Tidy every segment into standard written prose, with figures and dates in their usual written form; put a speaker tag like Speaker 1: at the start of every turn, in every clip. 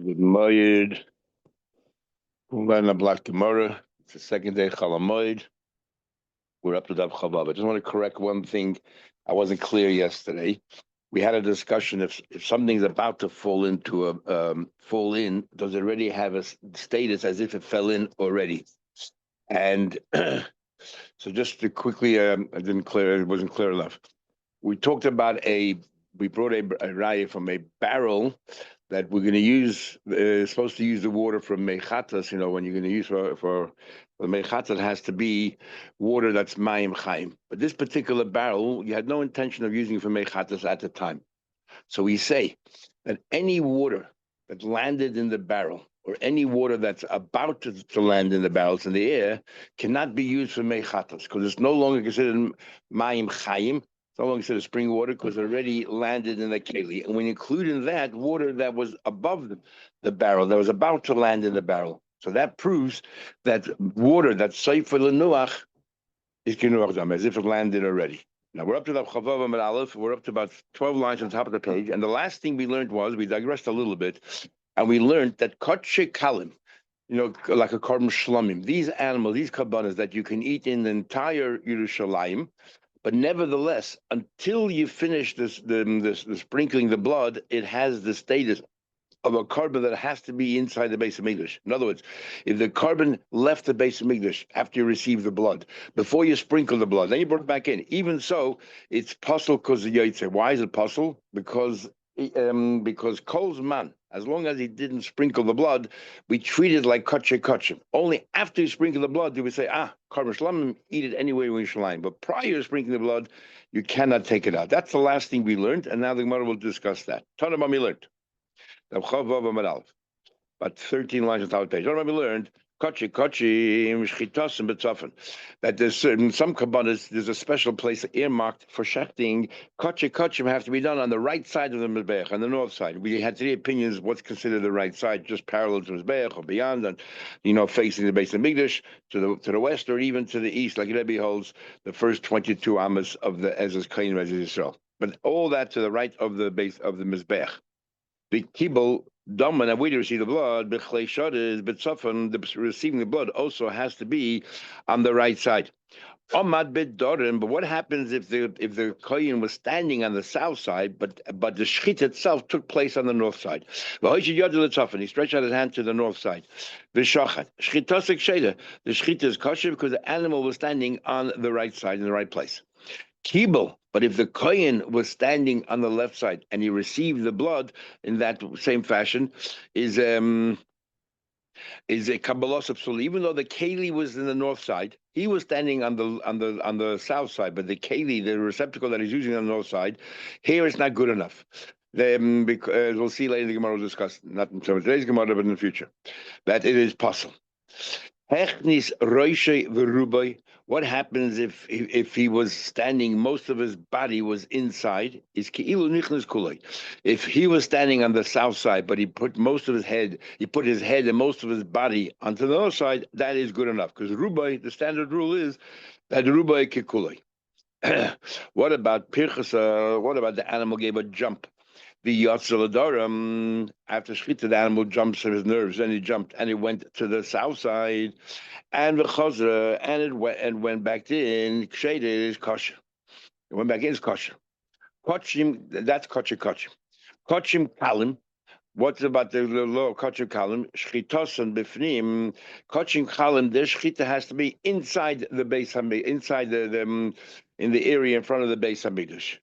Speaker 1: Good Moed. We're Black Gemara. It's the second day Chalamoid. We're up to Daf Chavav. I just want to correct one thing. I wasn't clear yesterday. We had a discussion if something's about to fall into fall in, does it already have a status as if it fell in already? And so just to quickly, it wasn't clear enough. We talked about we brought a raya from a barrel that we're going to use, supposed to use the water from mechatas. When you're going to use for the mechatas, it has to be water that's mayim chaim. But this particular barrel, you had no intention of using it for mechatas at the time. So we say that any water that landed in the barrel, or any water that's about to land in the barrels in the air, cannot be used for mechatas, because it's no longer considered mayim chaim. No longer considered spring water because it already landed in the keli. And when you include in that water that was above the barrel, that was about to land in the barrel. So that proves that water that's safe for the nuach is kinuach dam, as if it landed already. Now we're up to the Chavav Amud Aleph. We're up to about 12 lines on top of the page. And the last thing we learned was, we digressed a little bit, and we learned that kotshe kalim, like a korban shlomim, these animals, these kabbanas that you can eat in the entire Yerushalayim, but nevertheless, until you finish the sprinkling the blood, it has the status of a carbon that has to be inside the base of Mikdash. In other words, if the carbon left the base of Mikdash after you receive the blood, before you sprinkle the blood, then you brought it back in. Even so, it's possible because of Yaitse. Why is it possible? Because Kol's man, as long as he didn't sprinkle the blood, we treat it like kotche. Only after you sprinkle the blood do we say, korban shlamim, eat it anywhere in Yerushalayim. But prior to sprinkling the blood, you cannot take it out. That's the last thing we learned, and now the Gemara will discuss that. Tanabam we learned. About 13 lines on top of the page. Tanabam we learned. That there's some kabbanas, there's a special place earmarked for shechting. Kachim have to be done on the right side of the mizbeach, on the north side. We had three opinions what's considered the right side, just parallel to the mizbeach or beyond, and facing the base of Mikdash to the west or even to the east, like Rebbe holds the first 22 amas of the Ezra's Kain Ezra Yisrael. But all that to the right of the base of the mizbeach. The kibble Daman, and we receive the blood, but receiving the blood also has to be on the right side. But what happens if the kohen was standing on the south side, but the shechit itself took place on the north side? He stretched out his hand to the north side. The shechit is kosher because the animal was standing on the right side in the right place. Kibble, but if the kohen was standing on the left side and he received the blood in that same fashion, is a kabbalos psula. Even though the keli was in the north side, he was standing on the south side, but the keli, the receptacle that he's using on the north side, here it's not good enough. Because we'll see later, the Gemara will discuss, not in today's Gemara, but in the future, that it is possible. Hechnis roishe v'rubai. What happens if he was standing, most of his body was inside? Is ki'ilu nichnas kulay. If he was standing on the south side, but he put his head and most of his body onto the north side, that is good enough. Because rubai, the standard rule is that rubai kikulay. What about pirchasa? What about the animal gave a jump? The Yatzaladaram, after Shchita, the animal jumps in his nerves, and he jumped, and he went to the south side, and the Chazra, and went back in. Ksheda is kosher. It went back in, is kosher. Kochim, that's kosher. Kochim kalim. What's about the law of kochim kalim? Shchitos and bifnim. Kochim kalim. The shchita has to be inside the base, inside the in the area in front of the Beis Hamikdash.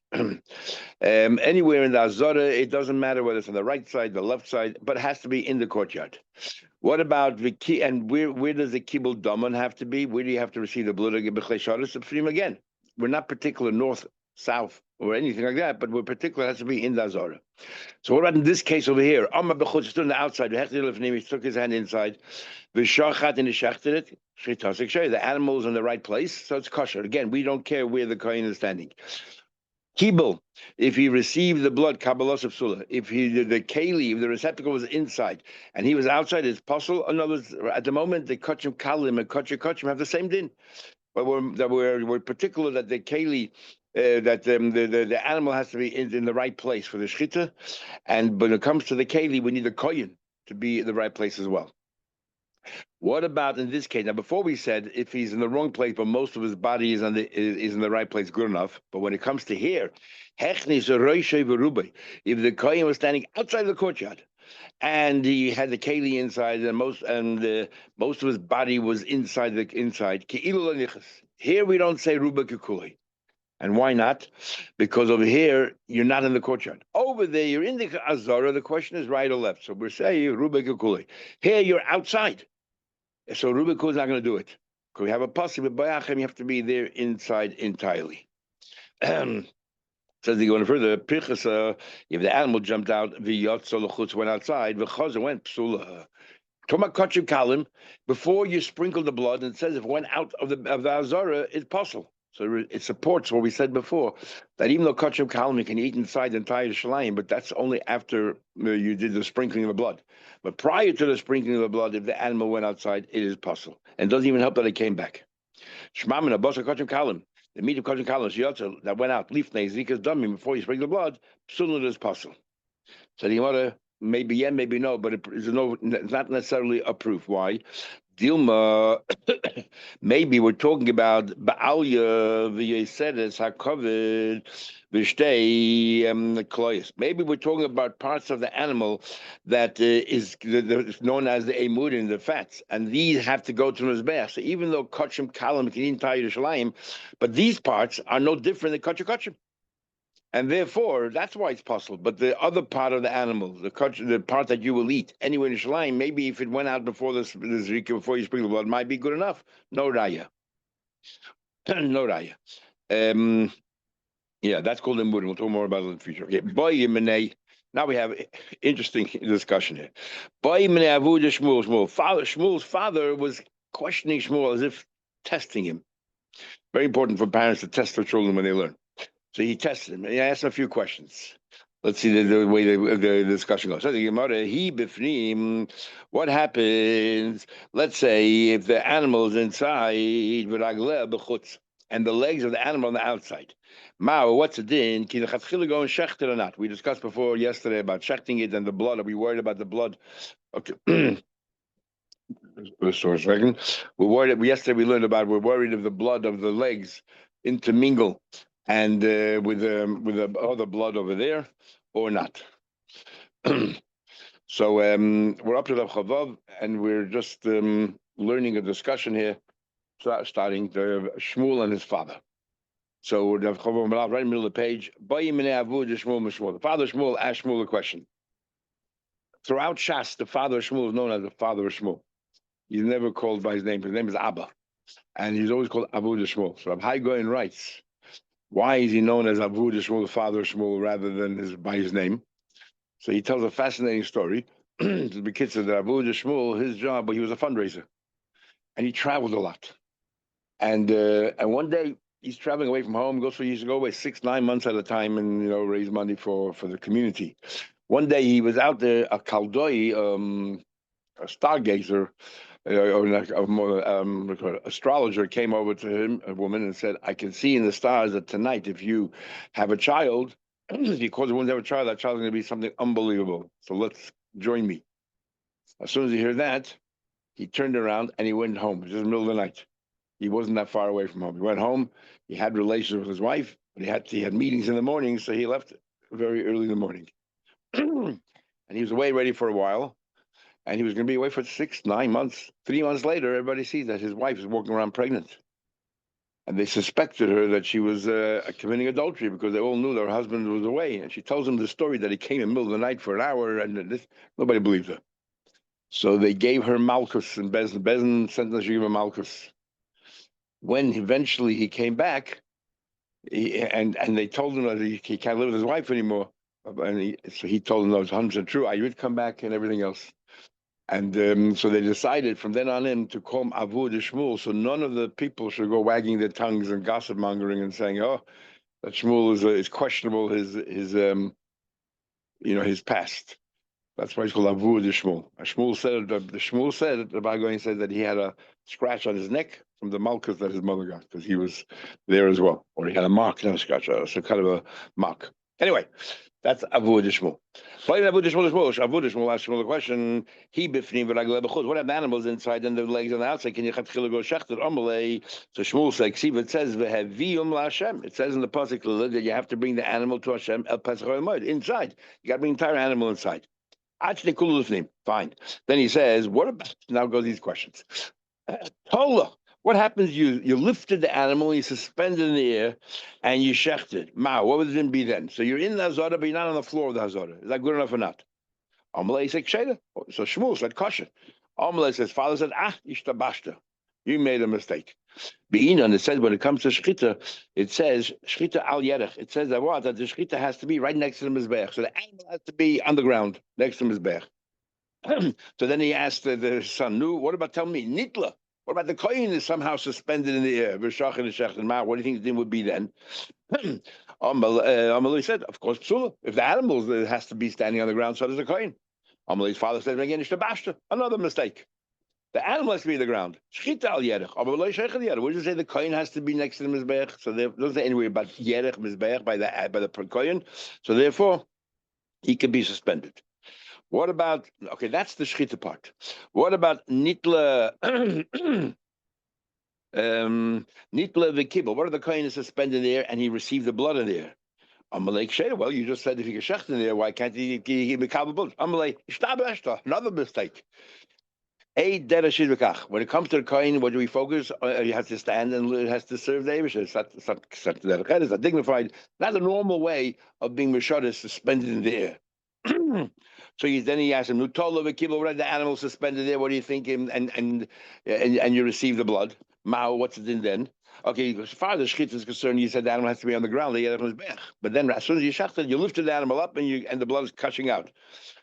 Speaker 1: Anywhere in the Azara, it doesn't matter whether it's on the right side, the left side, but it has to be in the courtyard. What about the key? And where does the kibbul daman have to be? Where do you have to receive the blood again? We're not particular north, south, or anything like that, but we're particular, it has to be in the Azara. So what about in this case over here? Amma b'chutz stood on the outside. He took his hand inside. V'shachat and he shechted it. The animal is in the right place, so it's kosher. Again, we don't care where the kohen is standing. Kibble, if he received the blood, kabbalos psula. If the keli, if the receptacle was inside and he was outside, it's possible. In other words, at the moment, the kochim kalim and kochim have the same din, but we're particular that the keli. That the animal has to be in the right place for the shchita, and when it comes to the keli, we need a kohen. to be the right place as well. What about in this case? Now, before we said if he's in the wrong place, but most of his body is in the right place, good enough. But when it comes to here, if the kohen was standing outside the courtyard and he had the keli inside, and most of his body was inside. Here we don't say ruba kikuli. And why not? Because over here, you're not in the courtyard. Over there, you're in the Azara. The question is right or left. So we're saying ruba kikuli. Here, you're outside. So Rubik is not going to do it. Because we have a possible bayachim, you have to be there inside entirely. Says they go further. Prichas, if the animal jumped out, the went outside, the went psula. Talking about kachim kalim, before you sprinkle the blood, and it says if it went out of the azara, it's possible. So it supports what we said before, that even though kachim kalim you can eat inside the entire shalayim, but that's only after you did the sprinkling of the blood. But prior to the sprinkling of the blood, if the animal went outside, it is possible. And it doesn't even help that it came back. Shmamina, bosa kachim kalim, the meat of kachim kalim, that went out, leaf zikas dummy before you sprinkle the blood, psulut is possible. So the Gemara, maybe yeah, maybe no, but it's not necessarily a proof. Why? Dilma, maybe we're talking about Ba'alya v'yesedes hakovid v'shtei kloyes. Maybe we're talking about parts of the animal that is known as the emudim, the fats, and these have to go to the mizbeach. So even though kachim kalam can eat entire Yerushalayim, but these parts are no different than kachim. And therefore, that's why it's possible. But the other part of the animal, the part that you will eat anywhere in Shalayim, maybe if it went out before the zrika, before you sprinkle the blood, might be good enough. No raya. No raya. Yeah, that's called emudim. We'll talk more about it in the future. Okay. Now we have interesting discussion here. Shmuel's father was questioning Shmuel as if testing him. Very important for parents to test their children when they learn. So he tested him. He asked him a few questions. Let's see the way the discussion goes. So the Gemara, what happens? Let's say if the animal is inside, and the legs of the animal on the outside. Mao, what's it in? Can the chatchila go and shecht it or not? We discussed before yesterday about shechting it and the blood. Are we worried about the blood? Okay. We're worried. Yesterday we learned about we're worried if the blood of the legs intermingle and with the other blood over there or not. So we're up to the Chavav, and we're just learning a discussion here, starting the Shmuel and his father. So the Chavav right in the middle of the page. The father Shmuel asked Shmuel a question. Throughout Shas, the father of Shmuel is known as the father of Shmuel. He's never called by his name. His name is Abba, and he's always called Abu de Shmuel. So Rabbi Goyen writes, why is he known as Abu de Shmuel, the father of Shmuel, rather than by his name? So he tells a fascinating story. The kid said that Abu de Shmuel, his job, he was a fundraiser, and he traveled a lot. And one day he's traveling away from home. He used to go away 6-9 months at a time and raise money for the community. One day he was out there, a Kaldoi, a stargazer, astrologer came over to him, a woman, and said, I can see in the stars that tonight, if you have a child, if you cause a woman to have a child, that child's going to be something unbelievable. So let's join me. As soon as he heard that, he turned around and he went home. It was in the middle of the night. He wasn't that far away from home. He went home. He had relations with his wife, but he had meetings in the morning, so he left very early in the morning. And he was away ready for a while. And he was going to be away for 6-9 months. 3 months later, everybody sees that his wife is walking around pregnant. And they suspected her that she was committing adultery because they all knew that her husband was away. And she tells them the story that he came in the middle of the night for an hour, and nobody believes her. So they gave her Malchus, and Bezin sent them to give her Malchus. When eventually he came back, and they told him that he can't live with his wife anymore. So he told them that it was 100% true. I would come back and everything else. And so they decided from then on in to call him Avu de Shmuel, so none of the people should go wagging their tongues and gossip mongering and saying, "Oh, that Shmuel is questionable his past." That's why he's called Avu de Shmuel. Shmuel said the Bagoyin said that he had a scratch on his neck from the malchus that his mother got because he was there as well, or he had a mark, not a scratch, so kind of a mark. Anyway, That's Avodah Shmuel. The question, he bifnim v'raglev b'chutz. What have animals inside and the legs on the outside? Can you chatchila go shechter amalei? So Shmuel says, it says v'hevium laHashem. It says in the pasuk that you have to bring the animal to Hashem el pesach ha'moed inside. You got to bring the entire animal inside. Fine. Then he says, what about, now go these questions. Tola. What happens? You lifted the animal, you suspended in the air, and you shechted. What would it be then? So you're in the hazara, but you're not on the floor of the hazara. Is that good enough or not? Amalei said ksheda. So Shmuel said kosher. Amalei says, father said, ishtabashta. You made a mistake. Be'inan, it says when it comes to shchita, it says shchita al yerech. It says that what? That the shchita has to be right next to the mizbech. So the animal has to be on the ground next to the mizbech. So then he asked the son, "No, what about tell me nitla? What about the kohen is somehow suspended in the air? What do you think the thing would be then?" Amalei said, "Of course, psula. If the animals it has to be standing on the ground, so does the kohen." Amalei's father said, "Again, another mistake. The animal has to be on the ground. Shchita al yerech. Amalei shechad yerech. What does it say? The kohen has to be next to the mizbech. So there doesn't say anywhere about yerech mizbech by the kohen. So therefore, he can be suspended." What about, okay, that's the shchita part. What about nitla, nitla v'kibel? What if the kohen is suspended in the air and he received the blood in the air? Amalek shayla. Well, you just said if he gets shecht in there, why can't he be kabel? Amalek ishtabashta. Another mistake. When it comes to the kohen, what do we focus? He has to stand and it has to serve the Eibush. It's not dignified. Not a normal way of being mishadis suspended in the air. So then he asked him, the animal suspended there, what do you think? And you receive the blood. What's it in then? Okay, as far as the shchit is concerned, you said the animal has to be on the ground. But then as soon as you shachted, you lifted the animal up and the blood is gushing out.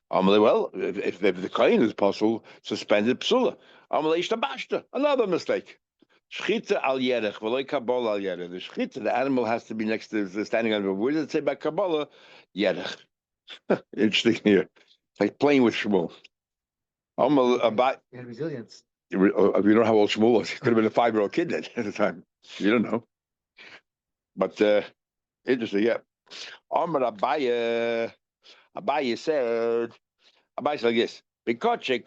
Speaker 1: Well, if the kohen is possible, suspended psula. Another mistake. Shchita al yerech, v'loy kabbalah al yerech. The shchita, the animal has to be next to the standing animal. Where does it say about kabbalah? Yerech. Interesting here. It's like playing with Shmuel.
Speaker 2: And resilience.
Speaker 1: You don't know how old Shmuel was. He could have been a 5-year-old kid then at the time. You don't know. But interesting, yeah. Amar Abaye said like this. When it comes to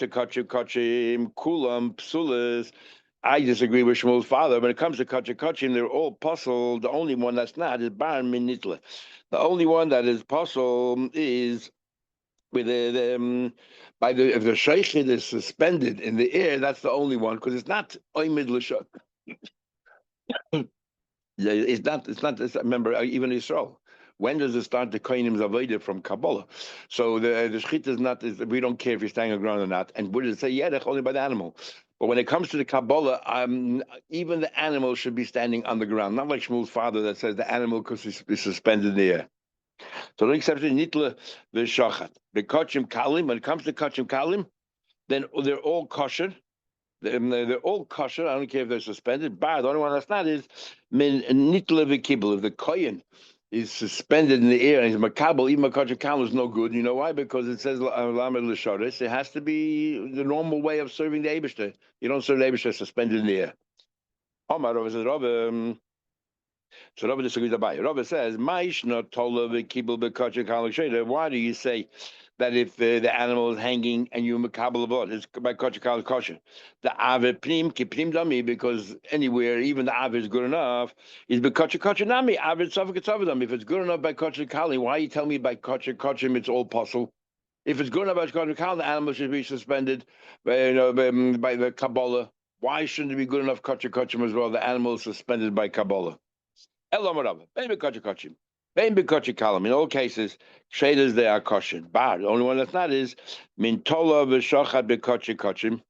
Speaker 1: kochim, kulam, psulas, I disagree with Shmuel's father. When it comes to kochim, they're all puzzled. The only one that's not is bar minitla. The only one that is puzzled is with if the shaykhid is suspended in the air. That's the only one because it's not oimid l'shak. It's not. Remember, even Israel. When does it start the koinim's avodah from Kabbalah? So the shchit is not. We don't care if you're standing on the ground or not. And would it say yerech only by the animal? But when it comes to the Kabbalah, even the animal should be standing on the ground. Not like Shmuel's father that says the animal could be suspended in the air. So the exception nitla v'shachat. The kochim kalim. When it comes to kochim kalim, then they're all kosher. They're all kosher. I don't care if they're suspended. Bar, the only one that's not is min nitla v'kibel. If the kohen is suspended in the air and he's makabel, even kochim kalim is no good. You know why? Because it says lamed l'shoris. It has to be the normal way of serving the Eibishter. You don't serve the Eibishter suspended in the air. Omar Rava says, so Rabbi disagrees about it. Rabbi says, why do you say that if the animal is hanging and you makabel blood, it's by kosher? The ave pnim kipnim dami, because anywhere, even the ave is good enough, is by kosher nami. Ave tzavik. If it's good enough by kosher kali, why you tell me by kosher it's all possible? If it's good enough by kosher kali, the animal should be suspended by the Kabbalah. Why shouldn't it be good enough kosher as well? The animal is suspended by Kabbalah. In all cases, shaders they are kosher. But the only one that's not is mintola v'shachad bekotchim.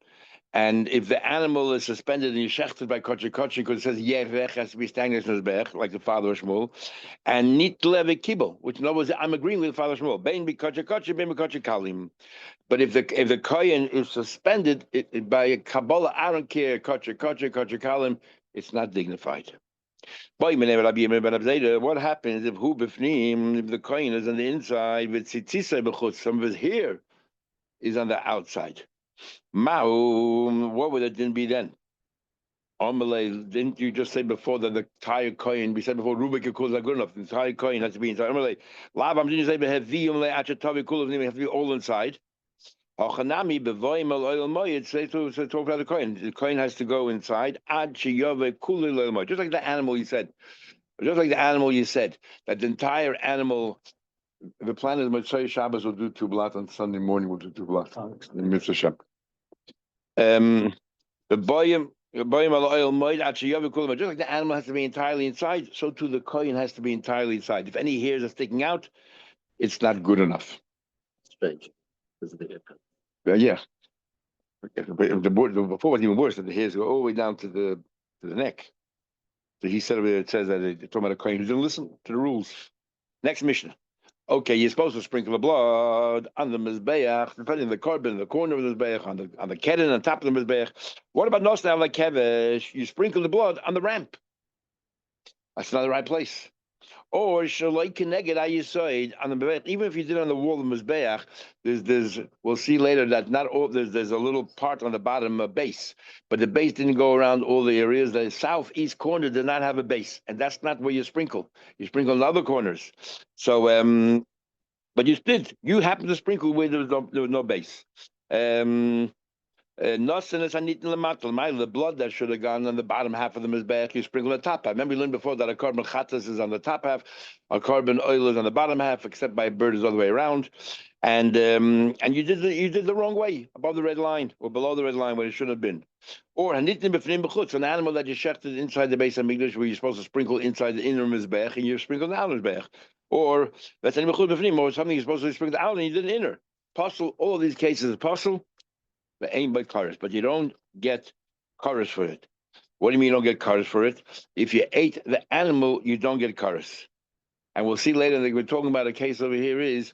Speaker 1: And if the animal is suspended and you shechted by kotchim, because it says yerech has to be standing like the father of Shmuel, and nitle v'kibel, which in other words, I'm agreeing with the father of Shmuel. Bein bekotchim, bein kalim. But if the kohen is suspended by a Kabbalah, I don't care kotchim kalim, it's not dignified. What happens if the coin is on the inside with some of his hair is on the outside? What would it then be then? Amalei, didn't you just say before that the entire coin? We said before Rubik Kul is not good enough. The entire coin has to be inside. Amalei, Lavam didn't you say behevi Amalei Achatavi Kul have to be all inside. Hachanami bevoim al oil moed. Say to talk about the coin. The coin has to go inside. Ad sheyove kul oil moed. Just like the animal you said. Just like the animal you said that the entire animal. The plan is Motzei Shabbos will do two blat on Sunday morning. We'll do two blat in Mitzvah Shabbat. The boyim al oil moed ad sheyove kul. Just like the animal has to be entirely inside, so too the coin has to be entirely inside. If any hairs are sticking out, it's not good enough.
Speaker 2: Strange. This is the haircut.
Speaker 1: Yeah. Before was even worse, that the hairs go all the way down to the neck. So he said it says that it's talking about a kohen who didn't listen to the rules. Next Mishnah. Okay, you're supposed to sprinkle the blood on the mizbeach, depending on the carbon in the corner of the mizbeach, on the kedin on top of the mizbeach. What about nosna like kevesh? You sprinkle the blood on the ramp. That's not the right place. Or shaloi keneged ayisoid on the mizbeach. Even if you did it on the wall of the mizbeach, there's we'll see later that not all there's a little part on the bottom base, but the base didn't go around all the areas. The southeast corner did not have a base, and that's not where you sprinkle. You sprinkle in other corners. So, but you happen to sprinkle where there was no base. The blood that should have gone on the bottom half of the mizbeach, you sprinkle the top half. Remember we learned before that a carbon chatas is on the top half, a carbon oil is on the bottom half, except by a bird is all the way around. And you did the wrong way, above the red line or below the red line where it should have been. Or an animal that you shechted inside the base of English where you're supposed to sprinkle inside the inner mizbeach and you sprinkle the outer mizbeach. Or that's or something you're supposed to sprinkle out and you did the inner. Apostle, all of these cases apostle. But ain't but kares, but you don't get kares for it. What do you mean you don't get kares for it? If you ate the animal, you don't get kares. And we'll see later that we're talking about a case over here is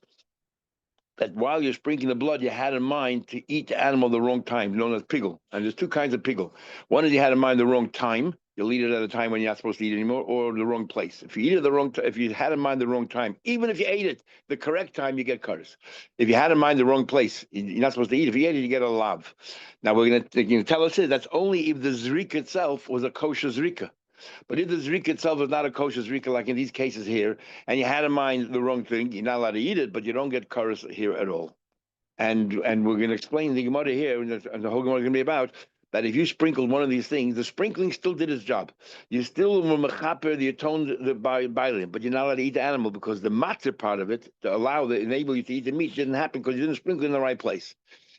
Speaker 1: that while you're sprinkling the blood, you had in mind to eat the animal the wrong time, known as pigel. And there's two kinds of pigel. One is you had in mind the wrong time. You'll eat it at a time when you're not supposed to eat it anymore, or the wrong place. If you eat it if you had in mind the wrong time, even if you ate it the correct time, you get kares. If you had in mind the wrong place, you're not supposed to eat. If you ate it, you get a lav. Now you're going to tell us that's only if the zrika itself was a kosher zrika. But if the zrika itself is not a kosher zrika, like in these cases here, and you had in mind the wrong thing, you're not allowed to eat it, but you don't get kares here at all. And we're going to explain the Gemara here, and the whole Gemara is going to be about that if you sprinkled one of these things, the sprinkling still did its job. You still were mechaper, you atoned the bailim, but you're not allowed to eat the animal because the matzah part of it, to enable you to eat the meat, didn't happen because you didn't sprinkle in the right place.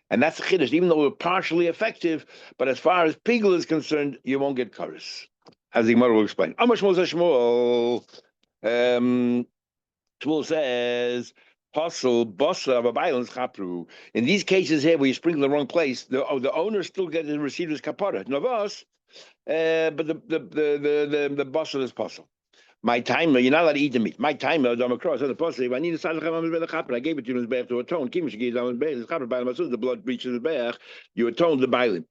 Speaker 1: And that's the chiddush, even though we're partially effective, but as far as pigel is concerned, you won't get kares. As the Gemara will explain. Shmuel says, Puzzle, bossa of a violence chapru. In these cases here, where you sprinkle the wrong place, the owner still gets to receive his kapara. Novos, but the bossa is puzzle. My timer, you're not allowed to eat the meat. My timer, I'm across on the puzzle. I need a side of I gave it to him to atone. The blood reaches the bear. You atone the bailim.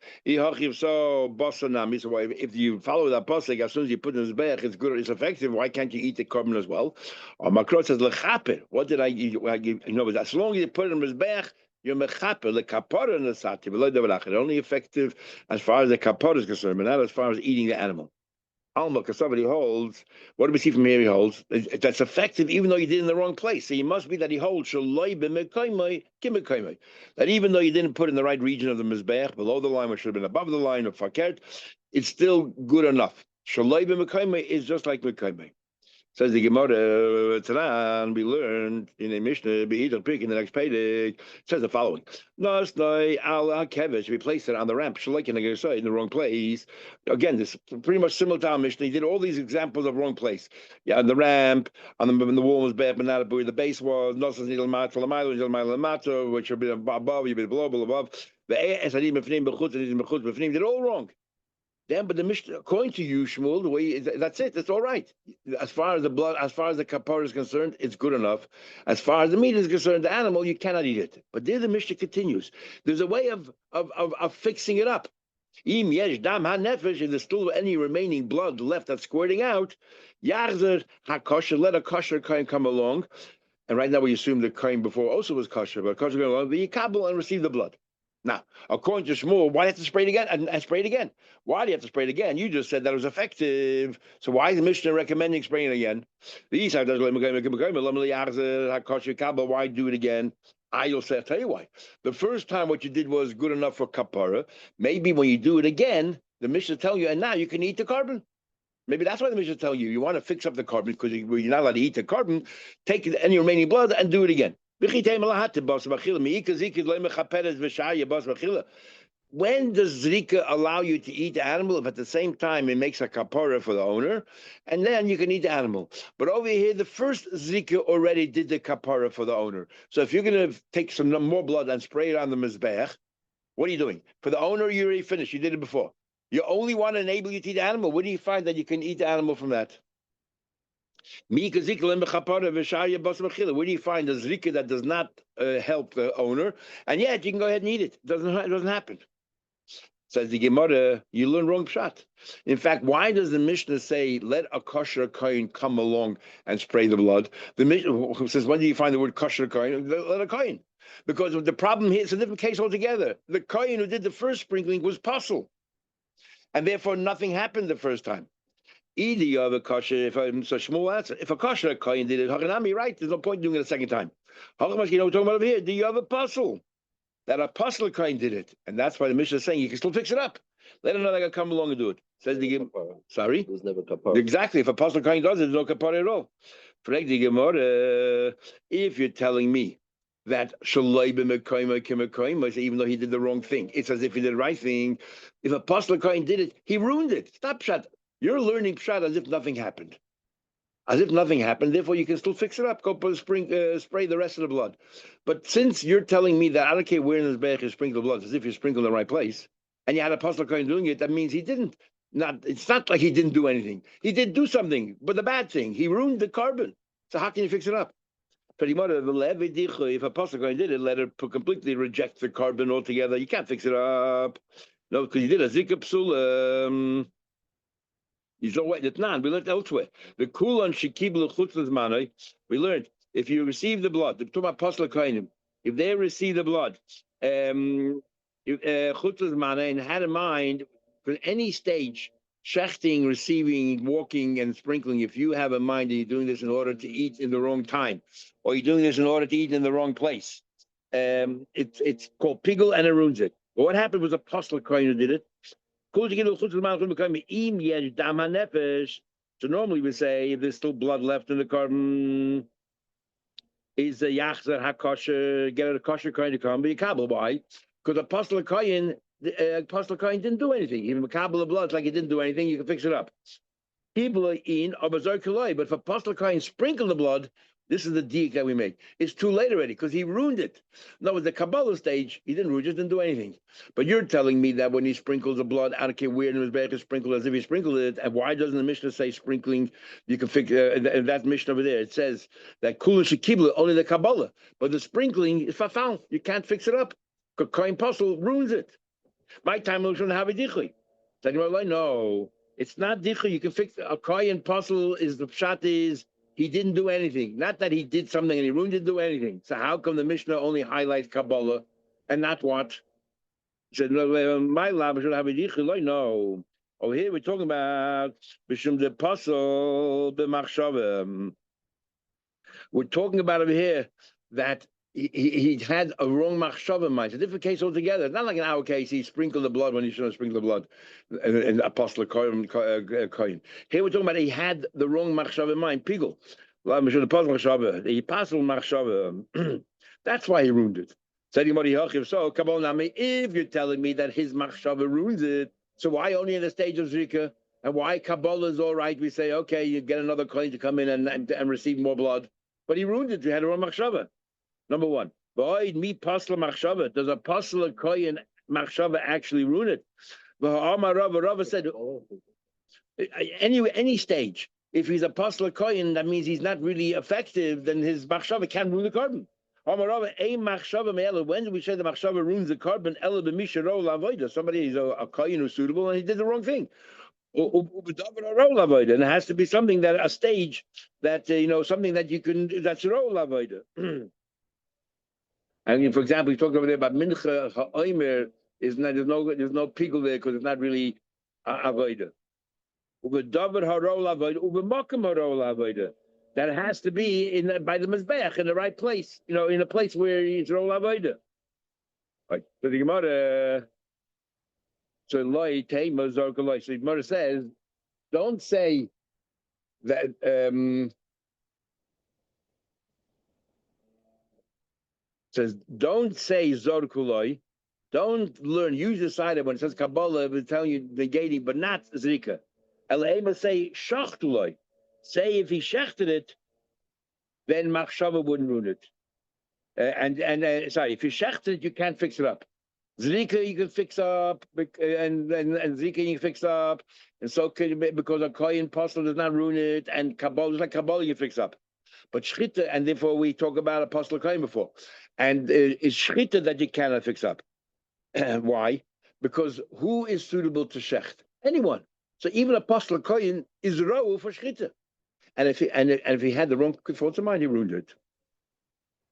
Speaker 1: So if you follow that puzzle, as soon as you put it in his bear, it's good, it's effective. Why can't you eat the carbon as well? Macro says lechaper. What did I give? As long as you put it in his bear, you're mechaper the kapara in the sati. Only effective as far as the kapara is concerned, but not as far as eating the animal. Alma, because somebody holds, what do we see from here? He holds that's effective even though you did it in the wrong place. So it must be that he holds that even though you didn't put in the right region of the mizbeach, below the line, which should have been above the line of fakert, it's still good enough. Shaloi b'mekayme is just like mekayme. Says the Gemara, Tanan, we learned in a Mishnah, Pik in the next page, it says the following. Nosnoi al kevish, we placed it on the ramp, Shalek in the wrong place. Again, this is pretty much similar to our Mishnah. He did all these examples of wrong place. Yeah, on the ramp, on the wall was bad, but not where the base was, Nosas Nidal Matro, Lamailo, Nidal Matro, which would be above, you'd be below, above. The Esadim Befnim, Bechutz, Befnim, did all wrong. Then, but the Mishnah, according to you, Shmuel, the way that's it. That's all right. As far as the blood, as far as the kapara is concerned, it's good enough. As far as the meat is concerned, the animal you cannot eat it. But there, the Mishnah continues. There's a way of fixing it up. If there's still any remaining blood left that's squirting out, yachzer hakosher, let a kosher kohen come along. And right now we assume the kohen before also was kosher, but kosher going along, the yikabel and receive the blood. Now, according to Shmuel, why do you have to spray it again and spray it again? Why do you have to spray it again? You just said that it was effective. So why is the Mishnah recommending spraying it again? Why do it again? I'll tell you why. The first time what you did was good enough for kapara. Maybe when you do it again, the Mishnah tell you, and now you can eat the carbon. Maybe that's why the Mishnah tell you, you want to fix up the carbon because you're not allowed to eat the carbon, take any remaining blood and do it again. When does Zrika allow you to eat the animal if at the same time it makes a kapara for the owner, and then you can eat the animal? But over here, the first Zrika already did the kapara for the owner. So if you're going to take some more blood and spray it on the mizbech, what are you doing? For the owner, you already finished. You did it before. You only want to enable you to eat the animal. Where do you find that you can eat the animal from that? Where do you find the zrika that does not help the owner, and yet you can go ahead and eat it? It doesn't happen. Says the Gemara, you learn wrong pshat. In fact, why does the Mishnah say, let a kosher kohen come along and spray the blood? The Mishnah says, when do you find the word kosher kohen? Let a kohen. Because the problem here, it's a different case altogether. The kohen who did the first sprinkling was pasul, and therefore nothing happened the first time. Either you have a kosher, if a kosher kohen did it, right? There's no point doing it a second time. You know what we're talking about over here? Do you have a pasul? That a pasul kohen did it, and that's why the Mishnah is saying you can still fix it up. Let another guy come along and do it. Says the Gemara. Sorry,
Speaker 2: There's never kapara.
Speaker 1: Exactly. If a pasul kohen does it, there's no kapara at all. If you're telling me that even though he did the wrong thing, it's as if he did the right thing. If a pasul kohen did it, he ruined it. Stop pshat. You're learning pshat as if nothing happened. As if nothing happened, therefore you can still fix it up. Go put spray the rest of the blood. But since you're telling me that I don't care where in this bech you sprinkle the blood, as if you sprinkle in the right place, and you had a pasul kohen doing it, that means he didn't. It's not like he didn't do anything. He did do something, but the bad thing, he ruined the carbon. So how can you fix it up? If a pasul kohen did it, let her completely reject the carbon altogether. You can't fix it up. No, because you did a zika psul. We learned elsewhere. The kulan shekiblu chutzlas manoi. We learned if you receive the blood, the Tumah Apostle Kohanim, if they receive the blood, chutzlas manoi, and had in mind for any stage, shechting, receiving, walking, and sprinkling. If you have in mind that you're doing this in order to eat in the wrong time, or you're doing this in order to eat in the wrong place, it's called pigul and it ruins it. But what happened was Apostle Kohen who did it. So normally we say if there's still blood left in the carbon, is a yachzer hakosher, get a kosher kohen to come be kabel. Why? Because Apostle Kohen didn't do anything. Even kabel of blood, like he didn't do anything, you can fix it up. People are in but if Apostle Kohen sprinkled the blood, this is the deek that we make. It's too late already because he ruined it. No, with the Kabbalah stage, he didn't ruin it, just didn't do anything. But you're telling me that when he sprinkles the blood, I don't care where in his back is sprinkled, as if he sprinkled it. And why doesn't the Mishnah say sprinkling? You can fix that Mishnah over there. It says that Kula Shekibla, only the Kabbalah. But the sprinkling is fafal. You can't fix it up. Because Kohen Pasul ruins it. My time will have a dichui. No, it's not dichui. You can fix a Kohen Pasul is the pshat is. He didn't do anything. Not that he did something and he ruined, didn't do anything. So how come the Mishnah only highlights Kabbalah and not what? He said, no, my lab should have a yichiloi. No. Over here we're talking about Bishum the Apostle b'machshava. We're talking about over here that he had a wrong machshava in mind. It's a different case altogether. It's not like in our case, he sprinkled the blood when he shouldn't have sprinkled the blood. And Apostle Kohen. Here we're talking about he had the wrong machshava in mind. Pigel. He passed machshava. That's why he ruined it. So, if you're telling me that his machshava ruins it, so why only in the stage of zrika? And why Kabbalah is all right? We say, okay, you get another Kohen to come in and receive more blood. But he ruined it. You had a wrong machshava. Number one, does a pasul kohen machshava actually ruin it? Rava said, anyway, any stage, if he's a pasul kohen, that means he's not really effective, then his machshava can ruin the carbon. When do we say the machshava ruins the carbon? Somebody is a kohen who's suitable and he did the wrong thing. And it has to be something that a stage that something that you can that's role avoida. And for example, he talked over there about mincha ha'omer is not there's no pigul there because it's not really avodah. Uvedavar harol avodah, uvemakom harol avodah. That has to be by the mizbeach in the right place, in a place where it's rol avodah. Right. So the Gemara, so loy teima zorkaloi. So the Gemara says, don't say that. Says, don't say zorkuloi. Don't use the side of when it says Kabbalah, it's telling you negating, but not Zrika. Elema say Shachtuloi. Say if he shechted it, then Machshava wouldn't ruin it. Sorry, if you shechted it, you can't fix it up. Zrika you can fix up, and Zrika you can fix up, and so because a Kohen Apostle does not ruin it, and Kabbalah is like Kabbalah you fix up. But Shchita, and therefore we talk about Apostle Kohen before, and it's Shchita that you cannot fix up. Why? Because who is suitable to shecht? Anyone. So even Apostle Kohen is row for shchita. And if he had the wrong thoughts of mind, he ruined it.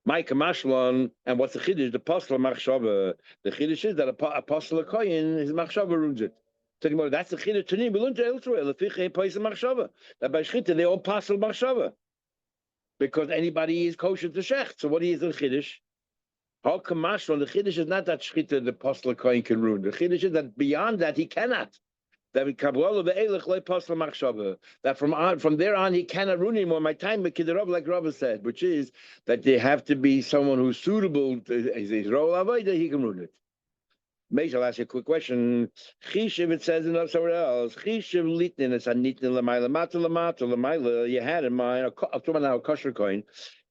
Speaker 1: Micah Mashlon, and what's the chiddush? The Apostle Machshava. The chiddush is that Apostle Kohen, his Machshava ruins it. So that's the chiddush to him. We learned to Israel. That by shchita they all Apostle Machshava, because anybody is kosher to shecht. So what is the chiddush? How Kamashon, the Chiddush is not that Shchita the Apostle Kohen can ruin. The Chiddush is that beyond that he cannot. That from there on he cannot ruin anymore. My time with Kidarov, like Rabbi said, which is that they have to be someone who's suitable to his role avodah, he can ruin it. Maybe I'll ask you a quick question. Chishiv, it says enough somewhere else. Chishiv litnin, it's a nitnin l'mayla, mata l'mayla. You had in mind, I'm talking about now a kosher coin.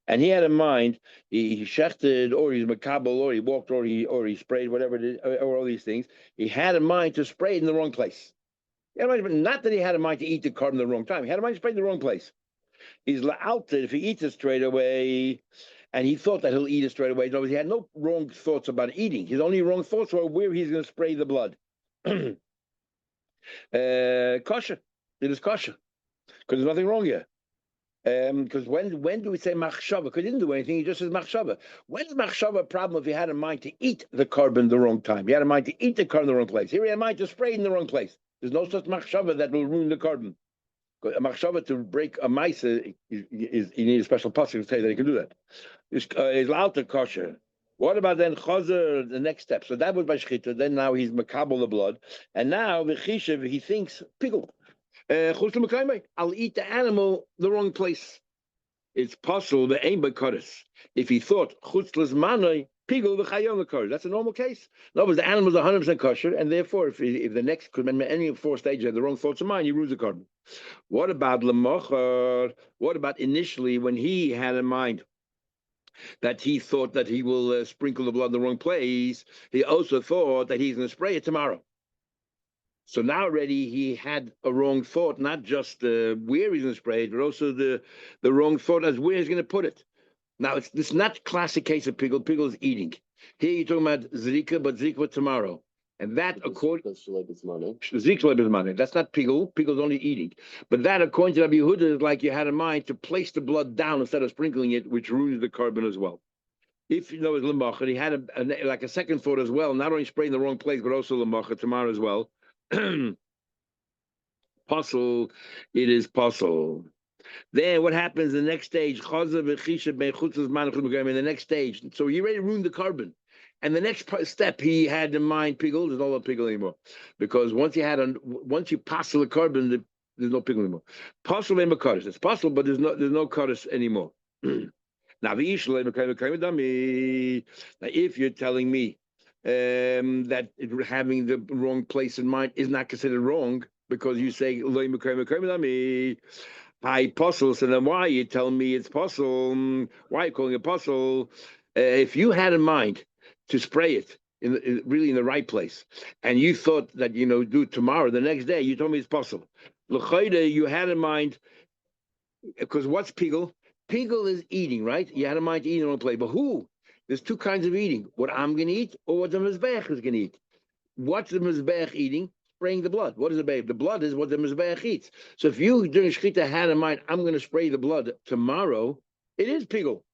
Speaker 1: And he had in mind, he shechted, or he's makabel, or he walked, or he sprayed, whatever it is, or all these things. He had in mind to spray it in the wrong place. He had in mind, not that he had in mind to eat the carbon in the wrong time. He had in mind to spray it in the wrong place. He's la'alted, if he eats it straight away, and he thought that he'll eat it straight away. In other words, he had no wrong thoughts about eating. His only wrong thoughts were where he's going to spray the blood. Kosher. It is kosher. Because there's nothing wrong here. Because when do we say machshava? Because he didn't do anything, he just says machshava. When is machshava a problem if he had in mind to eat the carbon the wrong time? He had in mind to eat the carbon in the wrong place. Here he had in mind to spray it in the wrong place. There's no such machshava that will ruin the carbon. A machshava to break a mice you need a special pasuk to say that he can do that. Is lauter kosher. What about then chazer, the next step? So that was by shchita. Then now he's makabel the blood, and now the chishev he thinks pigul. I'll eat the animal the wrong place. It's possible the aim by kodesh. If he thought chutzlas manoi pigul v'chayon kodesh, that's a normal case. No, but the animal is 100% kosher, and therefore, if the next any of 4 stages have the wrong thoughts of mind, he ruins the carbon. What about lemocher? What about initially when he had in mind that he thought that he will sprinkle the blood in the wrong place? He also thought that he's going to spray it tomorrow. So now already he had a wrong thought, not just where he's going to spray it, but also the wrong thought as where he's going to put it. Now, it's not classic case of pigul. Pigul is eating. Here you're talking about zrika, but zrika tomorrow. And that, according to zrika, that's not pigul. Pigul is only eating. But that, according to Rabbi Yehuda, is like you had in mind to place the blood down instead of sprinkling it, which ruins the carbon as well. If you know it's lemachar, he had like a second thought as well, not only spraying the wrong place, but also lemachar tomorrow as well. Puzzle, it is puzzle. Then what happens in the next stage? In the next stage, so he already ruined the carbon. And the next step he had in mind pigul. There's no pigul anymore, because once you pass the carbon, there's no pigul anymore. Puzzle and makadosh. It's possible, but there's no kadosh anymore. Now if you're telling me that having the wrong place in mind is not considered wrong, because you say hi puzzle, so then why are you telling me it's puzzle? Why are you calling it puzzle? If you had in mind to spray it really in the right place, and you thought that do it tomorrow, the next day you told me it's puzzle. You had in mind, because what's pigul? Pigul is eating, right? You had in mind to eat in the wrong place, but who? There's 2 kinds of eating: what I'm going to eat, or what the mizbeach is going to eat. What's the mizbeach eating? Spraying the blood. What is the babe? The blood is what the mizbeach eats. So if you during shechita had in mind, I'm going to spray the blood tomorrow, it is pigul.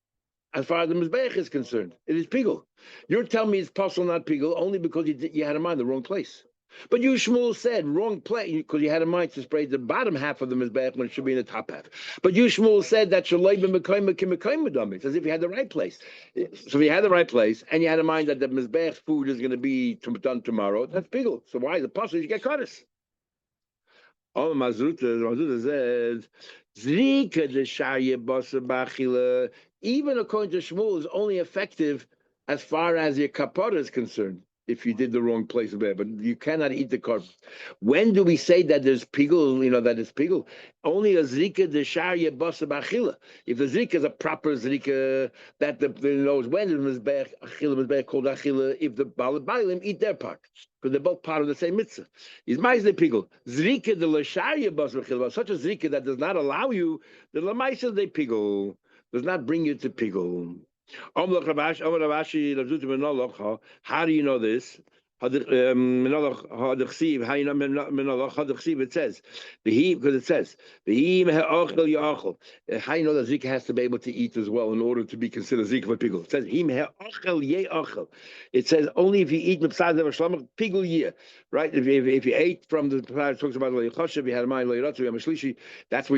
Speaker 1: as far as the Mizbeach is concerned. It is Pigul. You're telling me it's possible, not Pigul, only because you had in mind the wrong place. But you, Shmuel, said wrong place because you had in mind to spray the bottom half of the Mizbeach when it should be in the top half. But you, Shmuel, said that Shalei b'Mekayim Kimekayim Dami. It's as if you had the right place. So if you had the right place and you had in mind that the Mizbeach food is going to be done tomorrow, that's Pigul. So why is it possible you get Kaddish? Oh, Mazuta says, Zrika de Shaya Basa Bachila, even according to Shmuel, is only effective as far as your kapara is concerned, if you did the wrong place there, but you cannot eat the carb. When do we say that there's pigul, that it's pigul? Only a zrika de Shaya Basa Bachila. If the zrika is a proper zrika, that knows when it was called achila, if the Baalim eat their part. Because they're both part of the same mitzvah. Is ma'aseh pigul zrika de l'shaya bas v'chilva, such a zrika that does not allow you the l'ma'aseh de pigul does not bring you to pigul. How do you know this? It says because it says how you know that Zika has to be able to eat as well in order to be considered Zika for pigul. It says it says only if you eat pigul year, right? If you ate from the talks about if you had a mind that's where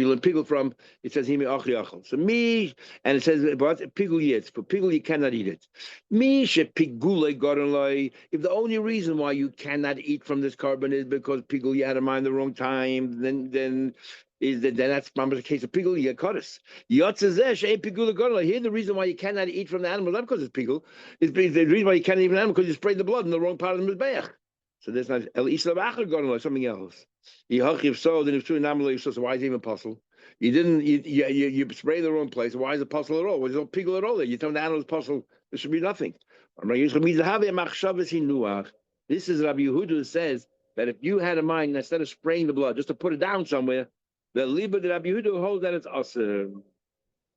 Speaker 1: you learn pigul from. It says so me, and it says but pigul year. For pigul you cannot eat it. If the only reason why you cannot eat from this carbon is because pigul you had in mind the wrong time, then that's the case of pigul. You get kaddish. Here the reason why you cannot eat from the animal not because it's pigul, is the reason why you can't eat from the animal because you sprayed the blood in the wrong part of the mizbeach. So there's not el isla or something else. So then if so why is it even possible? You didn't you spray the wrong place. Why is it possible at all? Well, there's no pigul at all there. You tell the animal is possible. There should be nothing. This is Rabbi Yehuda who says that if you had a mind instead of spraying the blood just to put it down somewhere, the liba that Rabbi Yehuda holds that it's awesome.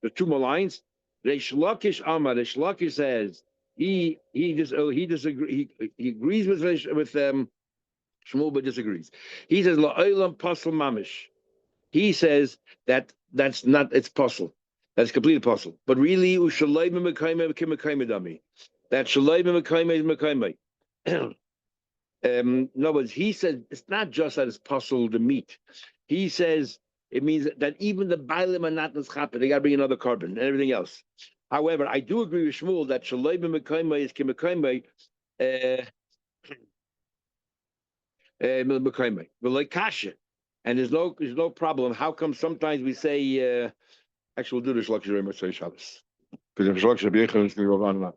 Speaker 1: The two more lines. Reish Lakish says he disagrees. He agrees with Shmuel but disagrees. He says la'olam pasal mamish. He says that's not it's possible. That's completely possible. But really, ushalay b'mekayme b'kimekayme dami. That shalay b'mekayme is mekayme. In other words, he says it's not just that it's possible to meet. He says it means that even the bailim are not neschapet. They got to bring another carbon and everything else. However, I do agree with Shmuel that shalay b'mekayme is kimekayme. Mekayme. But like kasha, and there's no problem. How come sometimes we say? Actually, we'll do this lecture very much on Shabbos. Because if Shalak Shabbat is going to go on and on.